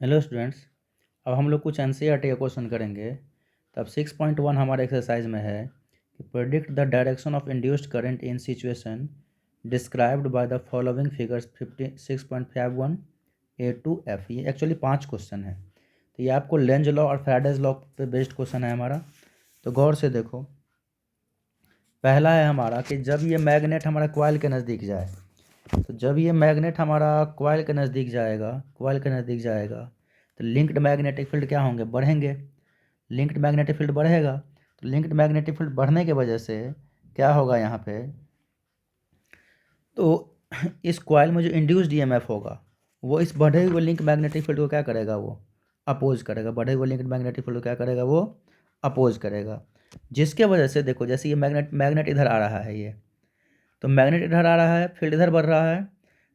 Hello students. अब हम लोग कुछ एनसीईआरटी का क्वेश्चन करेंगे। तब 6.1 हमारे एक्सरसाइज में है कि predict the direction of induced current in situation described by the following figures 56.51 A to F. ये एक्चुअली 5 क्वेश्चन है। तो ये आपको लेंज लॉ और फैराडेज लॉ पे बेस्ड क्वेश्चन है हमारा। तो गौर से देखो, पहला है हमारा कि जब ये मैग्नेट हमारा कॉइल के नज़दीक जाए, तो जब ये मैग्नेट हमारा कॉइल के नज़दीक जाएगा, तो लिंक्ड मैग्नेटिक फील्ड क्या होंगे? बढ़ेंगे। लिंक्ड मैग्नेटिक फील्ड बढ़ेगा, तो लिंक्ड मैग्नेटिक फील्ड बढ़ने की वजह से क्या होगा यहाँ पे? तो इस कॉइल में जो इंड्यूस्ड ईएमएफ होगा वो इस बढ़े हुए लिंक मैग्नेटिक फील्ड को क्या करेगा? वो अपोज करेगा। बढ़े हुए लिंक्ड मैग्नेटिक फील्ड को क्या करेगा? वो अपोज करेगा। जिसके वजह से देखो, जैसे ये मैग्नेट इधर आ रहा है, ये तो मैग्नेट इधर आ रहा है, फील्ड इधर बढ़ रहा है,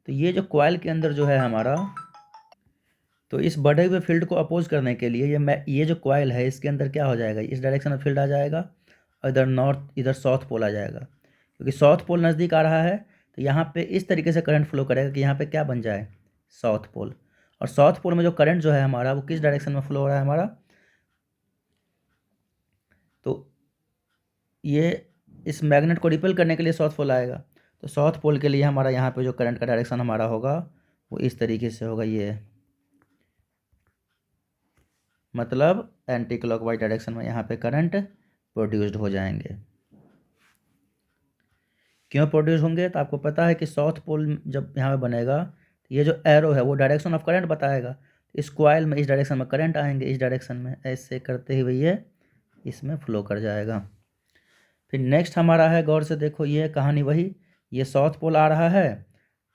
तो ये जो कॉइल के अंदर जो है हमारा, तो इस बढ़े हुए फील्ड को अपोज करने के लिए ये जो कॉइल है इसके अंदर क्या हो जाएगा? इस डायरेक्शन में फील्ड आ जाएगा और इधर साउथ पोल आ जाएगा। क्योंकि साउथ पोल नज़दीक आ रहा है, तो यहाँ पे इस तरीके से करंट फ्लो करेगा कि यहाँ पे क्या बन जाए? South pole. और साउथ पोल में जो करंट जो है हमारा वो किस डायरेक्शन में फ्लो हो रहा है हमारा? तो ये इस मैग्नेट को रिपेल करने के लिए साउथ पोल आएगा। तो साउथ पोल के लिए हमारा यहाँ पे जो करंट का डायरेक्शन हमारा होगा वो इस तरीके से होगा। ये मतलब एंटी क्लॉकवाइज डायरेक्शन में यहाँ पे करंट प्रोड्यूस्ड हो जाएंगे। क्यों प्रोड्यूस होंगे? तो आपको पता है कि साउथ पोल जब यहाँ पे बनेगा तो ये जो एरो है वो डायरेक्शन ऑफ करंट बताएगा। इस कॉइल में इस डायरेक्शन में करंट आएंगे, इस डायरेक्शन में ऐसे करते हुए ये इसमें फ्लो कर जाएगा। फिर नेक्स्ट हमारा है, गौर से देखो, ये कहानी वही, ये साउथ पोल आ रहा है,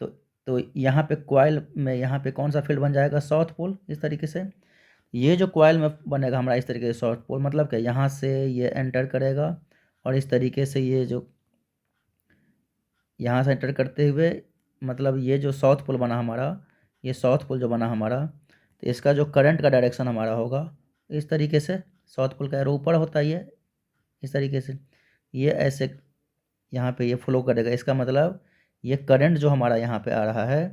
तो तो यहाँ पे कॉइल में यहाँ पे कौन सा फील्ड बन जाएगा? South pole. इस तरीके से ये जो कॉइल में बनेगा हमारा इस तरीके से साउथ पोल, मतलब क्या, यहाँ से ये एंटर करेगा और इस तरीके से ये जो यहाँ से एंटर करते हुए, मतलब ये जो साउथ पोल बना हमारा, ये साउथ पोल जो बना हमारा, तो इसका जो करंट का डायरेक्शन हमारा होगा इस तरीके से, साउथ पोल का एरो ऊपर होता है ये इस तरीके से, ये ऐसे यहाँ पे ये फ्लो करेगा। इसका मतलब ये करंट जो हमारा यहाँ पे आ रहा है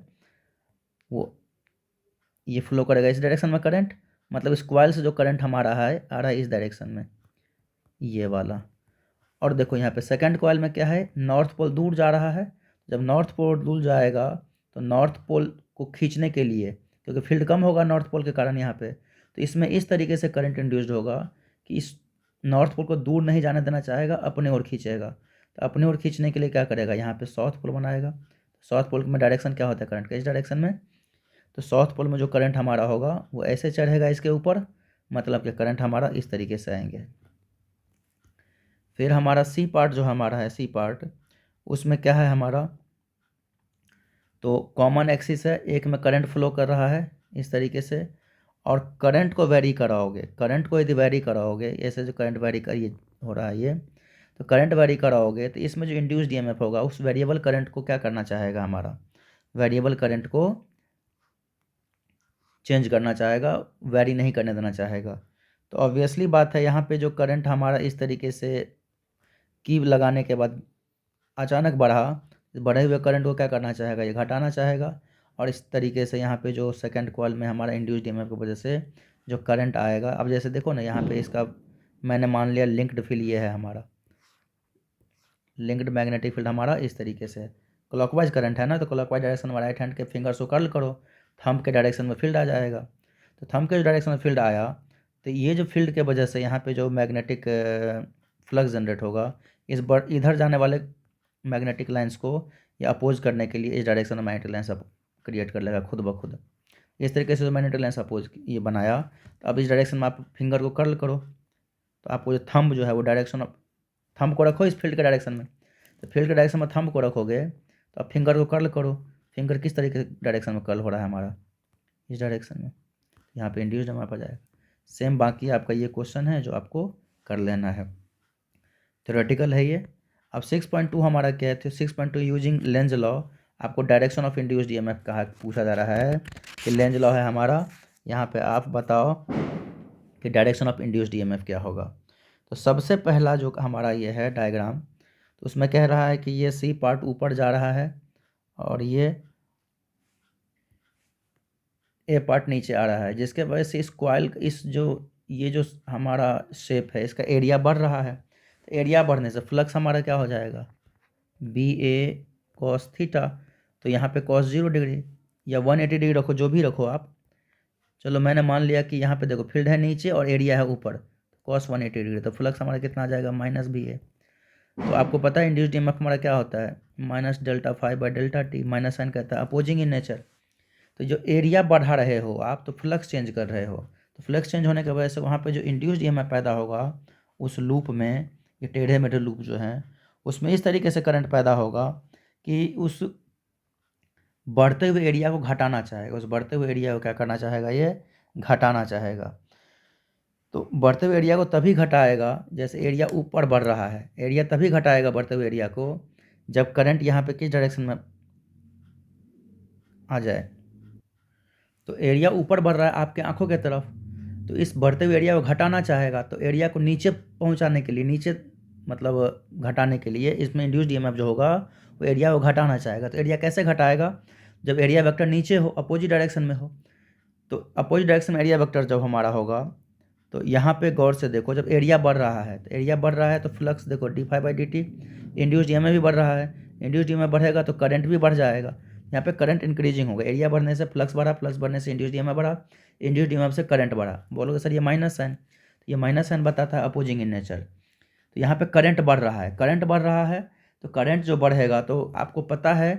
वो ये फ्लो करेगा इस डायरेक्शन में करंट, मतलब इस कॉइल से जो करंट हमारा है आ रहा है इस डायरेक्शन में, ये वाला। और देखो यहाँ पे सेकंड कॉइल में क्या है? नॉर्थ पोल दूर जा रहा है। जब नॉर्थ पोल दूर जाएगा तो नॉर्थ पोल को खींचने के लिए, क्योंकि फील्ड कम होगा नॉर्थ पोल के कारण यहाँ पे, तो इसमें इस तरीके से करंट इंड्यूस्ड होगा कि इस नॉर्थ पोल को दूर नहीं जाने देना चाहेगा, अपने ओर खींचेगा। तो अपने ओर खींचने के लिए क्या करेगा? यहाँ पे साउथ पोल बनाएगा। साउथ पोल में डायरेक्शन क्या होता है करंट का? इस डायरेक्शन में। तो साउथ पोल में जो करंट हमारा होगा वो ऐसे चढ़ेगा इसके ऊपर, मतलब कि करंट हमारा इस तरीके से आएंगे। फिर हमारा सी पार्ट जो हमारा है, सी पार्ट, उसमें क्या है हमारा? तो कॉमन एक्सिस है, एक में करंट फ्लो कर रहा है इस तरीके से, और करंट को वेरी कराओगे, करंट को यदि वेरी कराओगे, ऐसे जो करंट वेरी कर ये हो रहा है ये, तो करंट वेरी कराओगे तो इसमें जो इंड्यूस्ड ईएमएफ होगा उस वेरिएबल करंट को क्या करना चाहेगा हमारा? वेरिएबल करंट को चेंज करना चाहेगा, वेरी नहीं करने देना चाहेगा। तो ऑब्वियसली बात है, यहाँ पे जो करंट हमारा इस तरीके से की लगाने के बाद अचानक बढ़ा, बढ़े हुए करंट को क्या करना चाहेगा? ये घटाना चाहेगा। और इस तरीके से यहाँ पे जो सेकंड कॉइल में हमारा इंड्यूस्ड ईएमएफ की वजह से जो करंट आएगा, अब जैसे देखो ना, यहाँ पे इसका मैंने मान लिया लिंक्ड फील्ड ये है हमारा, लिंक्ड मैग्नेटिक फील्ड हमारा इस तरीके से क्लॉकवाइज करंट है ना, तो क्लॉकवाइज डायरेक्शन में राइट हैंड के फिंगर्स को कर्ल करो, थंब के डायरेक्शन में फील्ड आ जाएगा। तो थंब के डायरेक्शन में फील्ड आया, तो ये जो फील्ड के वजह से यहाँ पे जो मैग्नेटिक फ्लक्स जनरेट होगा, इधर जाने वाले मैग्नेटिक लाइंस को ये अपोज करने के लिए इस डायरेक्शन में मैग्नेटिक लाइन्स क्रिएट कर लेगा खुद ब खुद। इस तरीके से जो मैग्नेटिक लाइन्स अपोज ये बनाया, तो अब इस डायरेक्शन में आप फिंगर को कर्ल करो, तो आपको जो थंब जो है वो डायरेक्शन ऑफ थंब को रखो इस फील्ड के डायरेक्शन में, तो फील्ड के डायरेक्शन में थंब को रखोगे तो आप फिंगर को कर्ल करो। फिंगर किस तरीके से डायरेक्शन में कर्ल हो रहा है हमारा? इस डायरेक्शन में। यहाँ पे इंड्यूस्ड हमारे पास जाएगा। सेम बाकी आपका ये क्वेश्चन है जो आपको कर लेना है, थ्योरेटिकल है ये। अब 6.2 हमारा क्या है? 6.2 यूजिंग लेंज लॉ, आपको डायरेक्शन ऑफ इंड्यूस्ड ईएमएफ कहा पूछा जा रहा है कि लेंज लॉ है हमारा, यहाँ पे आप बताओ कि डायरेक्शन ऑफ इंड्यूस्ड ईएमएफ क्या होगा। तो सबसे पहला जो हमारा ये है डायग्राम, तो उसमें कह रहा है कि ये सी पार्ट ऊपर जा रहा है और ये ए पार्ट नीचे आ रहा है, जिसके वजह से इस कॉइल ये जो हमारा शेप है इसका एरिया बढ़ रहा है। तो एरिया बढ़ने से फ्लक्स हमारा क्या हो जाएगा, बी ए कॉस थीटा। तो यहाँ पे कॉस 0 डिग्री या 180 डिग्री रखो, जो भी रखो आप। चलो मैंने मान लिया कि यहाँ पे देखो फील्ड है नीचे और एरिया है ऊपर, कॉस 180 डिग्री, तो फ्लक्स हमारा कितना आ जाएगा, माइनस बी ए। तो आपको पता है इंड्यूस्ड ईएमएफ हमारा क्या होता है, minus delta phi by delta T. Minus sign कहता है अपोजिंग इन नेचर। तो जो एरिया बढ़ा रहे हो आप, तो फ्लक्स चेंज कर रहे हो, तो फ्लक्स चेंज होने की वजह से वहाँ पे जो इंड्यूस्ड ईएमएफ पैदा होगा उस लूप में, ये टेढ़े मेढ़े लूप जो हैं उसमें इस तरीके से करंट पैदा होगा कि उस बढ़ते हुए एरिया को घटाना चाहेगा, उस बढ़ते हुए एरिया को क्या करना चाहेगा, ये घटाना चाहेगा। तो बढ़ते हुए एरिया को तभी घटाएगा, जैसे एरिया ऊपर बढ़ रहा है, एरिया तभी घटाएगा बढ़ते हुए एरिया को जब करंट यहाँ पे किस डायरेक्शन में आ जाए। तो एरिया ऊपर बढ़ रहा है आपके आंखों के तरफ, तो इस बढ़ते हुए एरिया को घटाना चाहेगा, तो एरिया को नीचे पहुंचाने के लिए, नीचे मतलब घटाने के लिए इसमें इंड्यूस्ड ईएमएफ जो होगा वो एरिया को घटाना चाहेगा। तो एरिया कैसे घटाएगा, जब एरिया वेक्टर नीचे हो, अपोजिट डायरेक्शन में हो। तो अपोजिट डायरेक्शन में एरिया वेक्टर जब हमारा होगा, तो यहाँ पे गौर से देखो, जब एरिया बढ़ रहा है, तो एरिया बढ़ रहा है तो फ्लक्स देखो D phi by D T, induced EMF भी बढ़ रहा है, इंड्यूस्ड ईएमएफ बढ़ेगा तो करंट भी बढ़ जाएगा। यहाँ पे करंट इंक्रीजिंग होगा, एरिया बढ़ने से फ्लक्स बढ़ा, फ्लक्स बढ़ने से इंड्यूस्ड ईएमएफ बढ़ा, इंड्यूस्ड ईएमएफ से करंट बढ़ा। बोलोगे सर ये माइनस साइन, तो ये माइनस साइन बताता है अपोजिंग इन नेचर। तो यहाँ पे करंट बढ़ रहा है, करंट बढ़ रहा है, तो करंट जो बढ़ेगा, तो आपको पता है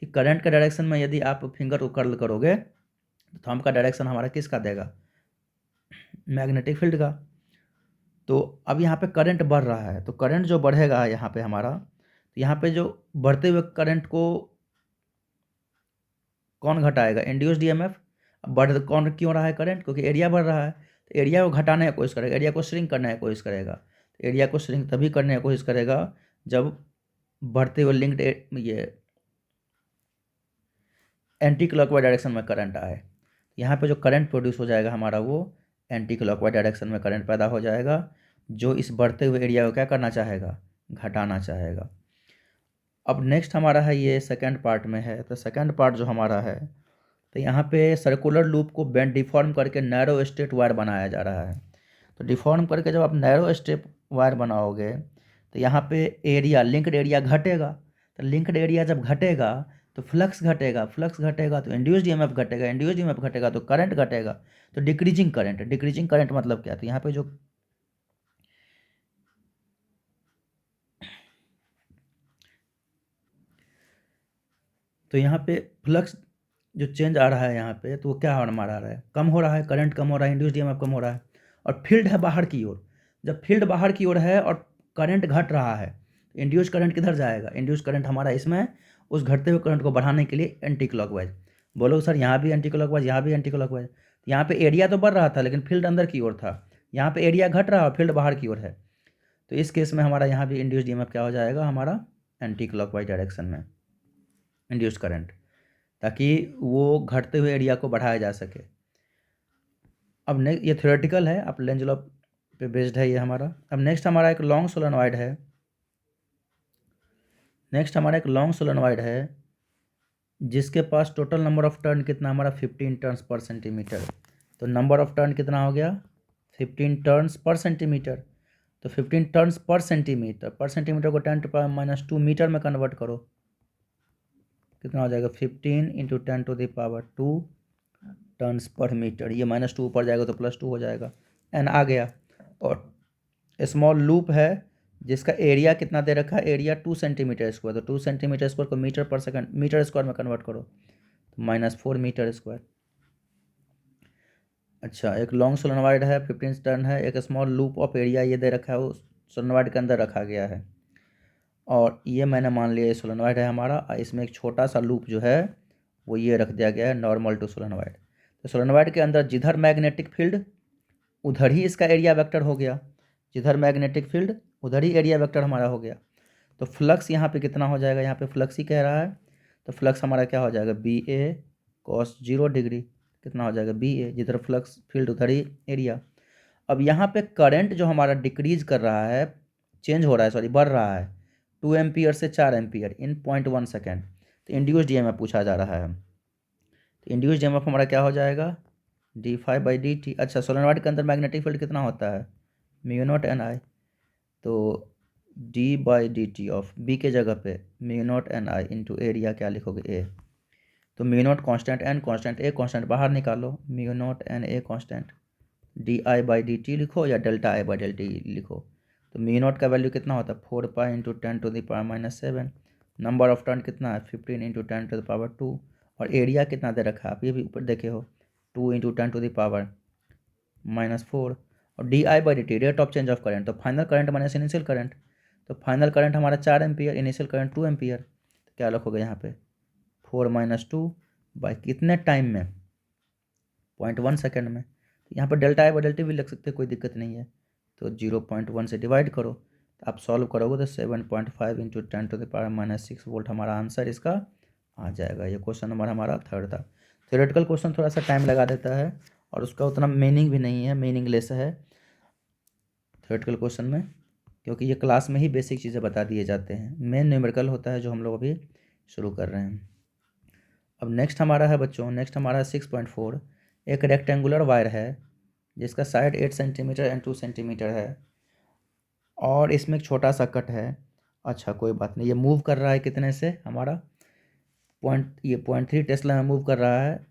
कि करंट के डायरेक्शन में यदि आप फिंगर को कर्ल करोगे तो थंब का डायरेक्शन हमारा किसका देगा, मैग्नेटिक फील्ड का। तो अब यहाँ पे करंट बढ़ रहा है, तो करंट जो बढ़ेगा यहाँ पे हमारा, तो यहाँ पे जो बढ़ते हुए करंट को कौन घटाएगा, इंड्यूस्ड ईएमएफ। बढ़ कौन क्यों रहा है करंट, क्योंकि एरिया बढ़ रहा है, तो एरिया को घटाने की कोशिश करेगा, एरिया को श्रिंक करने की कोशिश करेगा। तो एरिया को श्रिंक तभी करने की कोशिश करेगा जब बढ़ते हुए लिंक्ड ये एंटी क्लॉकवाइज डायरेक्शन में करंट आए। यहाँ पे जो करंट प्रोड्यूस हो जाएगा हमारा, वो एंटी क्लॉकवाइज डायरेक्शन में करंट पैदा हो जाएगा, जो इस बढ़ते हुए एरिया को क्या करना चाहेगा, घटाना चाहेगा। अब नेक्स्ट हमारा है, ये सेकंड पार्ट में है। तो सेकंड पार्ट जो हमारा है, तो यहाँ पे सर्कुलर लूप को बेंड डिफॉर्म करके नैरो स्ट्रेट वायर बनाया जा रहा है। तो डिफॉर्म करके जब आप नैरो स्ट्रेट वायर बनाओगे, तो यहाँ पे एरिया, लिंक्ड एरिया घटेगा। तो लिंक्ड एरिया जब घटेगा तो फ्लक्स घटेगा, फ्लक्स घटेगा तो इंड्यूस्ड ईएमएफ घटेगा, इंड्यूस्ड ईएमएफ घटेगा तो करंट घटेगा। तो डिक्रीजिंग करंट, डिक्रीजिंग करंट मतलब क्या, तो यहाँ पे जो तो यहाँ पे फ्लक्स जो चेंज आ रहा है यहाँ पे, तो वो क्या हमारा आ रहा है, कम हो रहा है, करंट कम हो रहा है, इंड्यूस्ड ईएमएफ कम हो रहा है। और फील्ड है बाहर की ओर, जब फील्ड बाहर की ओर है और करंट घट रहा है, इंड्यूस्ड करंट किधर जाएगा, इंड्यूस्ड करंट हमारा इसमें उस घटते हुए करंट को बढ़ाने के लिए एंटी क्लॉकवाइज। बोलो सर यहाँ भी एंटी क्लॉकवाइज, यहाँ भी एंटी क्लॉकवाइज। यहाँ पे एरिया तो बढ़ रहा था लेकिन फील्ड अंदर की ओर था, यहाँ पे एरिया घट रहा है और फील्ड बाहर की ओर है। तो इस केस में हमारा यहाँ भी इंड्यूस्ड ईएमएफ क्या हो जाएगा, हमारा एंटी क्लॉकवाइज डायरेक्शन में इंड्यूस्ड करंट, ताकि वो घटते हुए एरिया को बढ़ाया जा सके। अब नेक्स्ट, ये थ्योरेटिकल है, आप लेंज लॉ पे बेस्ड है ये हमारा। अब नेक्स्ट हमारा एक लॉन्ग सोलेनॉइड है, नेक्स्ट हमारा एक लॉन्ग सोलेनॉइड है जिसके पास टोटल नंबर ऑफ टर्न कितना, हमारा 15 टर्न्स पर सेंटीमीटर। तो नंबर ऑफ टर्न कितना हो गया, 15 टर्न्स पर सेंटीमीटर। तो 15 टर्न्स पर सेंटीमीटर, पर सेंटीमीटर को 10⁻² मीटर में कन्वर्ट करो, कितना हो जाएगा, 15 × 10⁻² टर्न्स पर मीटर। ये -2 ऊपर जाएगा तो +2 हो जाएगा, एन आ गया। और स्मॉल लूप है जिसका एरिया कितना दे रखा है, एरिया 2 सेंटीमीटर स्क्वायर। तो 2 सेंटीमीटर स्क्वायर को मीटर पर सेकंड, मीटर स्क्वायर में कन्वर्ट करो, तो -4 मीटर स्क्वायर। अच्छा, एक लॉन्ग सोलेनॉइड है, 15 टर्न है, एक स्मॉल लूप ऑफ एरिया ये दे रखा है, वो सोलेनॉइड के अंदर रखा गया है। और ये मैंने मान लिया ये सोलेनॉइड है हमारा, और इसमें एक छोटा सा लूप जो है वो ये रख दिया गया है, नॉर्मल टू सोलेनॉइड। तो सोलेनॉइड के अंदर जिधर मैग्नेटिक फील्ड उधर ही इसका एरिया वेक्टर हो गया, जिधर मैग्नेटिक फील्ड उधर ही एरिया वेक्टर हमारा हो गया। तो फ्लक्स यहाँ पे कितना हो जाएगा, यहाँ पे फ्लक्स ही कह रहा है, तो फ्लक्स हमारा क्या हो जाएगा, बी ए कॉस 0 डिग्री, कितना हो जाएगा, बी ए, जिधर फ्लक्स फील्ड उधर ही एरिया। अब यहाँ पे करंट जो हमारा डिक्रीज कर रहा है, चेंज हो रहा है, सॉरी बढ़ रहा है, 2 एम्पियर से 4 एम्पियर इन 0.1 सेकेंड। तो इंड्यूस्ड ईएमएफ पूछा जा रहा है। तो इंड्यूस्ड ईएमएफ हमारा क्या हो जाएगा, d∅dt। अच्छा, सोलेनॉइड के अंदर मैग्नेटिक फील्ड कितना होता है, μ0 Ni। तो d/dt ऑफ b के जगह पे μ0 Ni इंटू एरिया क्या लिखोगे, a। तो μ0 constant, n constant, a constant बाहर निकालो, μ0 Na कांस्टेंट, di/dt लिखो या ΔI/dt लिखो। तो μ0 का वैल्यू कितना होता है, 4π × 10⁻⁻⁷। नंबर ऑफ टर्न कितना है, 15 × 10⁻²। और एरिया कितना दे रखा है, आप ये भी ऊपर देखे हो, 2 × 10⁻⁻4। और di/dt rate of change of current, तो final current minus initial current. तो फाइनल करंट हमारा 4 एम्पियर, इनिशियल करंट 2 एम्पियर। तो क्या लिखोगे यहाँ पे, 4 - 2 बाई कितने टाइम में, 0.1 सेकेंड में। तो यहाँ पर ΔI/dt भी लिख सकते, कोई दिक्कत नहीं है। तो 0.1 से डिवाइड करो, तो आप सॉल्व करोगे तो 7.5 × 10⁻⁻6 वोल्ट हमारा आंसर इसका आ जाएगा। ये क्वेश्चन नंबर हमारा 3rd था। थ्योरेटिकल क्वेश्चन थोड़ा सा टाइम लगा देता है और उसका उतना मीनिंग भी नहीं है, मीनिंगलेस है थ्योरेटिकल क्वेश्चन में, क्योंकि ये क्लास में ही बेसिक चीज़ें बता दिए जाते हैं। मेन न्यूमेरिकल होता है जो हम लोग अभी शुरू कर रहे हैं। अब नेक्स्ट हमारा है बच्चों, नेक्स्ट हमारा 6.4। एक रेक्टेंगुलर वायर है जिसका साइड 8 सेंटीमीटर एंड 2 सेंटीमीटर है और इसमें एक छोटा सा कट है। अच्छा कोई बात नहीं, ये मूव कर रहा है कितने से, हमारा 0.3 टेस्ला में मूव कर रहा है।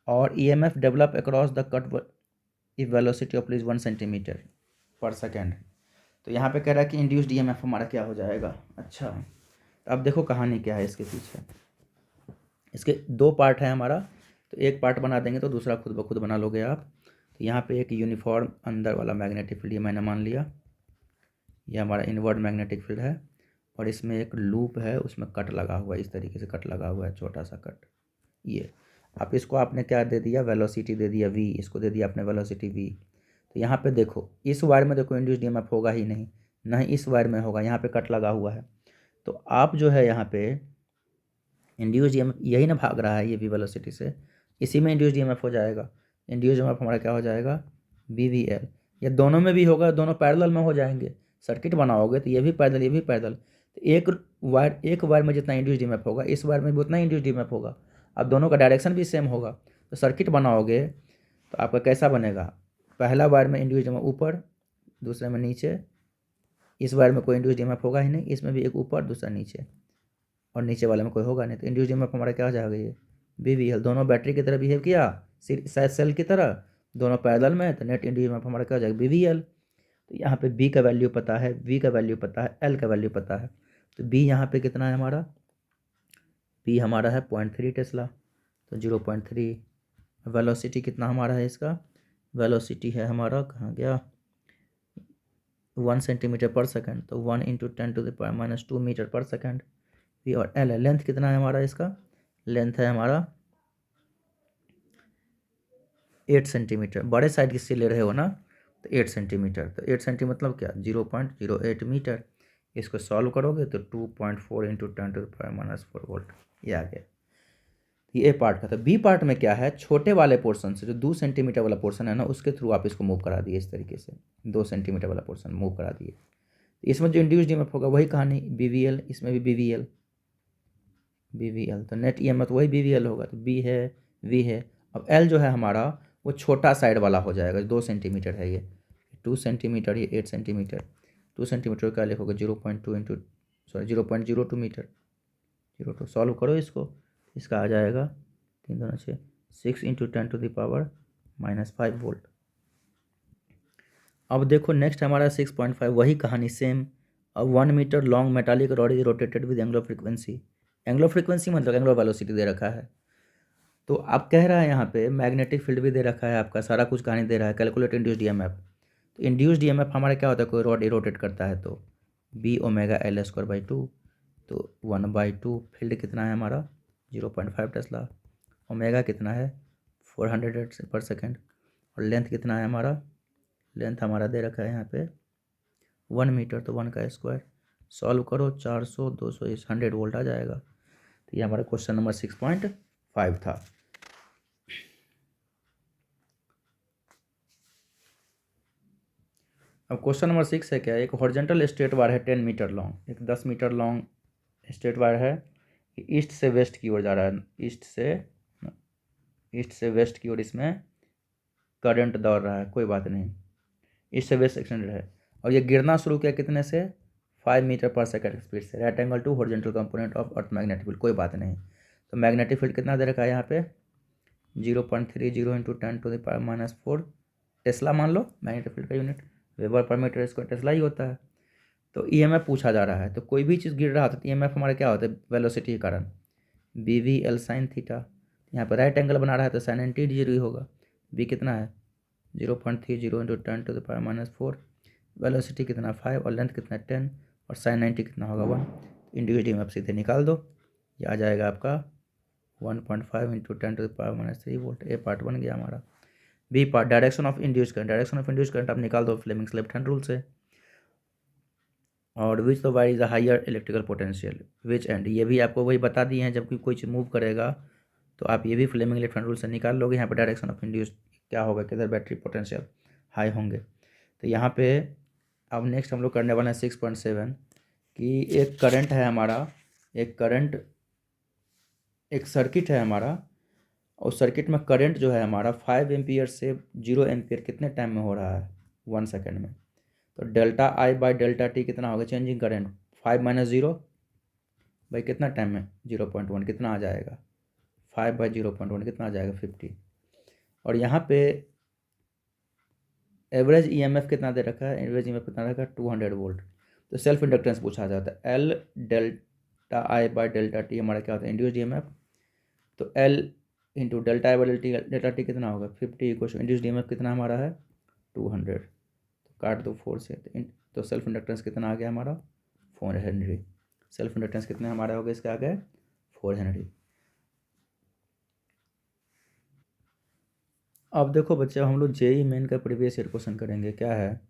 और EMF develop across the cut if velocity of please 1 centimetre पर सेकेंड। तो यहाँ पे कह रहा है कि इंड्यूस्ड EMF हमारा क्या हो जाएगा। अच्छा, तो अब देखो कहानी क्या है इसके पीछे। इसके 2 पार्ट है हमारा, तो एक पार्ट बना देंगे तो दूसरा खुद ब खुद बना लोगे आप। तो यहाँ पे एक यूनिफॉर्म अंदर वाला मैग्नेटिक फील्ड ये मैंने मान लिया, ये हमारा इनवर्ड मैग्नेटिक फील्ड है। और इसमें एक लूप है, उसमें कट लगा हुआ है, इस तरीके से कट लगा हुआ है, छोटा सा कट। ये आप इसको आपने क्या दे दिया, वेलोसिटी दे दिया v, इसको दे दिया आपने वेलोसिटी v। तो यहाँ पे देखो इस वायर में देखो इंड्यूस्ड EMF होगा ही नहीं, ना ही इस वायर में होगा, यहाँ पे कट लगा हुआ है। तो आप जो है यहाँ पे इंड्यूस्ड EMF यही ना भाग रहा है ये v वेलोसिटी से, इसी में इंड्यूस्ड EMF हो जाएगा। इंड्यूस्ड EMF हमारा क्या हो जाएगा, BVL। ये दोनों में भी होगा, दोनों पैरेलल में हो जाएंगे। सर्किट बनाओगे तो ये भी पैरेलल, ये भी पैरेलल। तो एक वायर में जितना इंड्यूस्ड EMF होगा, इस वायर में भी उतना इंड्यूस्ड EMF होगा। अब दोनों का डायरेक्शन भी सेम होगा। तो सर्किट बनाओगे तो आपका कैसा बनेगा, पहला वायर में इंड्यूस्ड EMF ऊपर, दूसरे में नीचे। इस वायर में कोई इंड्यूस्ड EMF होगा ही नहीं, इसमें भी एक ऊपर दूसरा नीचे, और नीचे वाले में कोई होगा नहीं। तो इंड्यूस्ड EMF हमारा क्या हो जाएगा, ये BVL। दोनों बैटरी की तरह बिहेव किया, सेल की तरह, दोनों पैरेलल में, तो नेट इंड्यूस्ड EMF हमारा क्या हो जाएगा, BVL। तो यहाँ पे B का वैल्यू पता है, V का वैल्यू पता है, L का वैल्यू पता है। तो B यहाँ पे कितना है हमारा, B हमारा है 0.3 टेस्ला, तो 0.3। वेलोसिटी कितना हमारा है इसका, वेलोसिटी है हमारा, कहाँ गया, 1 सेंटीमीटर पर सेकेंड। तो 1 × 10⁻⁻2 मीटर पर सेकेंड। V और L है, लेंथ कितना है हमारा इसका, लेंथ है हमारा 8 सेंटीमीटर। बड़े साइड किससे ले रहे हो ना, तो 8 सेंटीमीटर। तो 8 सेंटीमीटर मतलब क्या, 0.08 मीटर। इसको सॉल्व करोगे तो 2.4 × 10⁻⁻4 वोल्ट, ये आ गया। ये पार्ट का था। बी पार्ट में क्या है, छोटे वाले पोर्शन से जो 2 सेंटीमीटर वाला पोर्शन है ना, उसके थ्रू आप इसको मूव करा दिए, इस तरीके से 2 सेंटीमीटर वाला पोर्शन मूव करा दिए। इसमें जो इंड्यूस्ड EMF होगा वही कहानी, BVL। इसमें भी BVL, तो नेट EMF तो वही BVL होगा। तो B है, V है। अब L जो है हमारा वो छोटा साइड वाला हो जाएगा, 2 सेंटीमीटर है ये, 2 सेंटीमीटर, ये 8 सेंटीमीटर। 2 सेंटीमीटर का लिखोगे 0.02 मीटर, 02। सॉल्व करो इसको, इसका आ जाएगा 3 दूना 6, 6 × 10⁻⁻5 वोल्ट। अब देखो नेक्स्ट हमारा 6.5, वही कहानी सेम। अब 1 metre long metallic rod is rotated with angular frequency. Angular frequency मतलब एंगुलर वेलोसिटी दे रखा है। तो आप कह रहा है यहाँ पे मैग्नेटिक फील्ड भी दे रखा है, आपका सारा कुछ कहानी दे रहा है, कैलकुलेट इंड्यूस्ड EMF। तो इंड्यूस्ड EMF हमारा क्या होता है, कोई रॉड रोटेट करता है तो B⍵L²/2। तो 1/2 फील्ड कितना है हमारा 0.5 टेस्ला, ओमेगा कितना है 400 पर सेकेंड, और लेंथ कितना है हमारा, लेंथ हमारा दे रखा है यहाँ पे 1 मीटर, तो 1 का स्क्वायर। सॉल्व करो 400 200 100 वोल्ट आ जाएगा। तो ये हमारा क्वेश्चन नंबर 6.5 था। अब क्वेश्चन नंबर 6 है क्या, एक हॉरिजॉन्टल स्ट्रेट वायर है 10 मीटर लॉन्ग, एक 10 मीटर लॉन्ग स्ट्रेट वायर है, ईस्ट से वेस्ट की ओर जा रहा है, ईस्ट से ईस्ट से वेस्ट की ओर इसमें करंट दौड़ रहा है, कोई बात नहीं, ईस्ट से वेस्ट एक्सटेंडेड है। और ये गिरना शुरू किया कितने से, 5 मीटर पर सेकंड स्पीड से, right angle to horizontal component of earth magnetic field, कोई बात नहीं। तो मैग्नेटिक फील्ड कितना दे रखा है यहाँ पे, 0.30 इंटू 10⁻⁴ टेस्ला मान लो मैग्नेटिक फील्ड का unit, weber per metre square tesla ही होता है। तो ईएमएफ पूछा जा रहा है, तो कोई भी चीज़ गिर रहा था तो ईएमएफ हमारा क्या होता है, वेलोसिटी के कारण, BV/L sin थीटा। यहाँ पर राइट एंगल बना रहा है तो sin 90 डिग्री होगा। बी कितना है 0.30 इंटू 10⁻⁴, वेलोसिटी कितना 5 और लेंथ कितना 10 और sin 90 कितना होगा 1। इंडिविजुअल ईएमएफ सीधे निकाल दो, ये आ जाएगा आपका 1.5 इंटू 10⁻³ वोल्ट। ए पार्ट बन गया हमारा। B part direction of induce current, direction of induce current आप निकाल दो फ्लेमिंग्स लेफ्ट हैंड रूल से। और which the wire is a higher electrical potential which end, ये भी आपको वही बता दिए हैं, जब कोई चीज़ मूव करेगा तो आप ये भी फ्लेमिंग लेफ्ट हैंड रूल से निकाल लोगे। यहाँ पर डायरेक्शन ऑफ इंड्यूस क्या होगा, किधर बैटरी पोटेंशियल हाई होंगे। तो यहाँ पे अब नेक्स्ट हम लोग करने वाले हैं 6.7 कि एक करंट है हमारा, एक सर्किट है हमारा, और सर्किट में करंट जो है हमारा 5 एम्पियर से 0 एम्पियर कितने टाइम में हो रहा है, 1 सेकेंड में। तो ΔI/ΔT कितना होगा, चेंजिंग करंट 5 - 0 भाई कितना टाइम में 0.1 कितना आ जाएगा, 5/0.1 कितना आ जाएगा 50। और यहाँ पे एवरेज ईएमएफ कितना दे रखा है, एवरेज ईएमएफ कितना रखा है 200 वोल्ट। तो सेल्फ इंडक्टेंस पूछा जाता है, L∆I/ΔT हमारा क्या होता है, इंड्यूस्ड ईएमएफ। तो L इंटू ΔI/ΔT कितना होगा 50 इक्वल टू इंड्यूस्ड ईएमएफ कितना हमारा है 200। तो काट दो 4 से, तो सेल्फ इंडक्टेंस कितना आ गया हमारा 4 हेनरी। सेल्फ इंडक्टेंस कितने हमारे हो गए इसके आगे 4 हेनरी। अब देखो बच्चे, हम लोग जेई मेन का प्रीवियस ईयर क्वेश्चन करेंगे। क्या है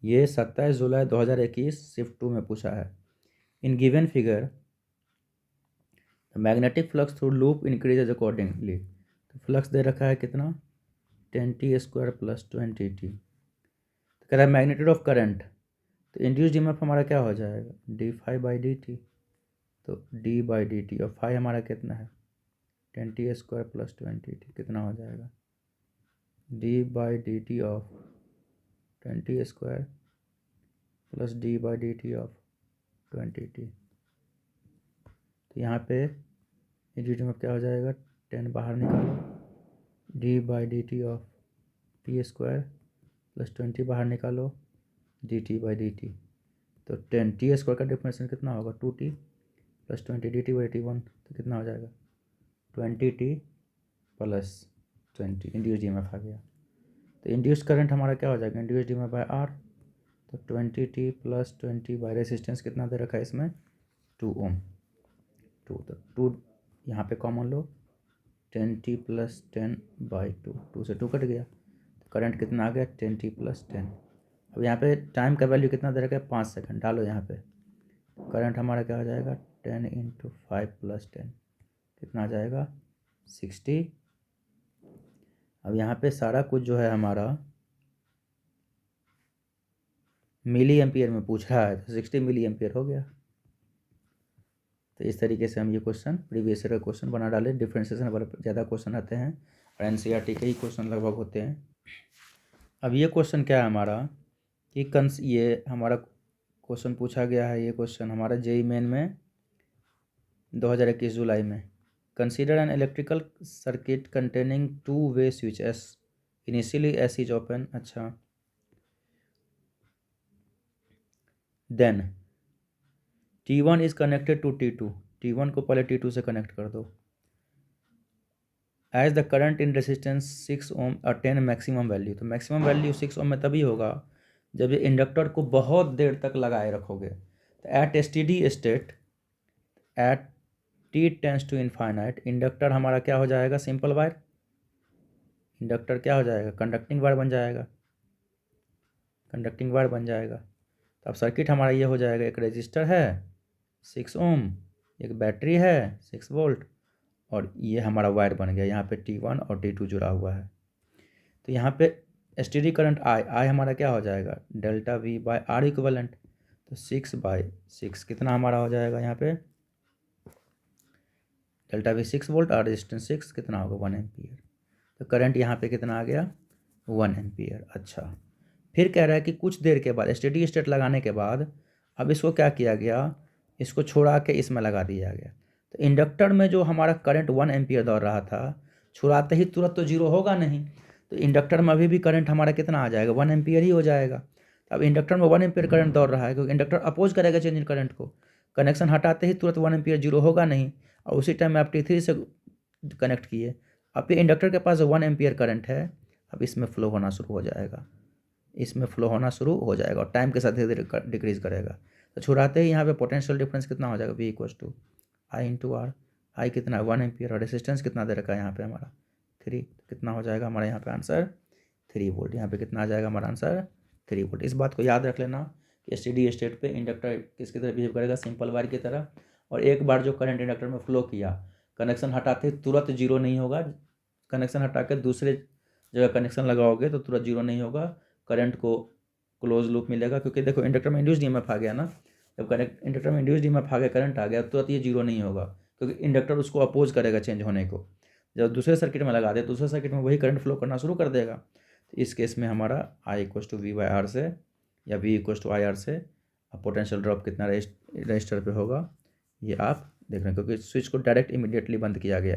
ये, 27 जुलाई 2021 शिफ्ट 2 में पूछा है। In given figure magnetic flux through loop increases accordingly. तो फ्लक्स दे रखा है कितना 10t² + 20t। तो कह रहा है मैग्नेट्यूड ऑफ करंट, तो इंड्यूस्ड ईएमएफ हमारा क्या हो जाएगा d∅/dt। तो d/dt और फाई हमारा कितना है 10t² + 20t कितना हो जाएगा d/dt of 10t² + d/dt of 20t। तो यहाँ पे इंड्यूस्ड ईएमएफ क्या हो जाएगा 10 बाहर निकालो, d/dt ऑफ t² + 20 बाहर निकालो dt/dt। तो 10t² का डिफरेंस कितना होगा 2t + 20 dt/dt 1। तो कितना हो जाएगा 20t + 20 इंड्यूस्ड ईएमएफ आ गया। तो इंड्यूस्ड करंट हमारा क्या हो जाएगा इंड्यूस्ड ईएमएफ बाय R। तो 20t + 20 बाय रेजिस्टेंस कितना दे रखा है इसमें 2 ओम। 2 तो 2 यहाँ पे कॉमन लो 10t + 10/2, 2 से 2 कट गया। तो करंट कितना आ गया 10t + 10। अब यहाँ पे टाइम का वैल्यू कितना दे रखा है 5 सेकंड, डालो यहाँ पे। करंट हमारा क्या हो जाएगा 10 × 5 + 10 कितना आ जाएगा 60। अब यहाँ पे सारा कुछ जो है हमारा मिली एम्पियर में पूछ रहा है, तो 60 मिली एम्पियर हो गया। तो इस तरीके से हम ये क्वेश्चन प्रीवियस ईयर का क्वेश्चन बना डाले। डिफ्रेंशिएशन पर ज़्यादा क्वेश्चन आते हैं और एनसीईआरटी के ही क्वेश्चन लगभग होते हैं। अब ये क्वेश्चन क्या है हमारा कि ये हमारा क्वेश्चन पूछा गया है, ये क्वेश्चन हमारा जेई मेन में 2021 जुलाई में। Consider an electrical circuit containing two way switch S initially S is open. अच्छा, then T1 is connected to T2। T1 को पहले T2 से कनेक्ट कर दो। As the current in resistance 6 ohm और 10 मैक्सिमम वैल्यू। तो मैक्सिमम वैल्यू 6 ओम में तभी होगा जब ये इंडक्टर को बहुत देर तक लगाए रखोगे। तो at steady state at t tends to infinite inductor हमारा क्या हो जाएगा सिंपल वायर। इंडक्टर क्या हो जाएगा कंडक्टिंग वायर बन जाएगा, कंडक्टिंग वायर बन जाएगा। तो अब सर्किट हमारा ये हो जाएगा, एक रेजिस्टर है 6 ओम, एक बैटरी है 6 वोल्ट, और ये हमारा वायर बन गया। यहाँ पे T1 और T2 जुड़ा हुआ है। तो यहाँ पे स्टेडी करंट आई हमारा क्या हो जाएगा ΔV/R इक्वलेंट। तो 6/6 कितना हमारा हो जाएगा यहाँ पे ΔV 6 वोल्ट और रेजिस्टेंस 6 कितना होगा 1 एम्पियर। तो करंट यहाँ पे कितना आ गया 1 एम्पियर। अच्छा, फिर कह रहा है कि कुछ देर के बाद स्टेडी स्टेट लगाने के बाद अब इसको क्या किया गया, इसको छोड़ा के इसमें लगा दिया गया। तो इंडक्टर में जो हमारा करंट 1 एम्पियर दौड़ रहा था, छुड़ाते ही तुरंत तो जीरो होगा नहीं, तो इंडक्टर में अभी भी करंट हमारा कितना आ जाएगा 1 एम्पियर ही हो जाएगा। अब इंडक्टर में 1 एम्पियर करंट दौड़ रहा है क्योंकि इंडक्टर अपोज करेगा चेंज इन करंट को। कनेक्शन हटाते ही तुरंत 1 एम्पियर जीरो होगा नहीं, और उसी टाइम में आप T3 से कनेक्ट किए, अब ये इंडक्टर के पास 1 एम्पियर करंट है, अब इसमें फ्लो होना शुरू हो जाएगा, इसमें फ्लो होना शुरू हो जाएगा और टाइम के साथ धीरे धीरे डिक्रीज़ करेगा। तो छुड़ाते ही यहाँ पे पोटेंशियल डिफरेंस कितना हो जाएगा, V = I × R। आई कितना 1 एम्पियर और रेसिस्टेंस कितना दे रखा है यहाँ पे हमारा 3, कितना हो जाएगा हमारा यहाँ पे आंसर 3 वोल्ट। यहाँ पे कितना आ जाएगा हमारा आंसर 3 वोल्ट। इस बात को याद रख लेना कि स्टेडी स्टेट पे इंडक्टर किसकी तरह बिहेव करेगा, सिंपल वायर की तरह। और एक बार जो करंट इंडक्टर में फ्लो किया, कनेक्शन हटाते तुरंत जीरो नहीं होगा, कनेक्शन हटा के दूसरे जगह कनेक्शन लगाओगे तो तुरंत जीरो नहीं होगा, करंट को क्लोज लूप मिलेगा। क्योंकि देखो इंडक्टर में इंड्यूस्ड ईएमएफ आ गया ना, जब इंडक्टर में इंड्यूस्ड ईएमएफ आ गया, करंट आ गया, तुरंत ये जीरो नहीं होगा क्योंकि इंडक्टर उसको अपोज करेगा चेंज होने को। जब दूसरे सर्किट में लगा दे, दूसरे सर्किट में वही करंट फ्लो करना शुरू कर देगा। तो इस केस में हमारा I = V/R से या V = IR से पोटेंशियल ड्रॉप कितना रजिस्टर पे होगा ये आप देख रहे हैं, क्योंकि स्विच को डायरेक्ट इमीडिएटली बंद किया गया है।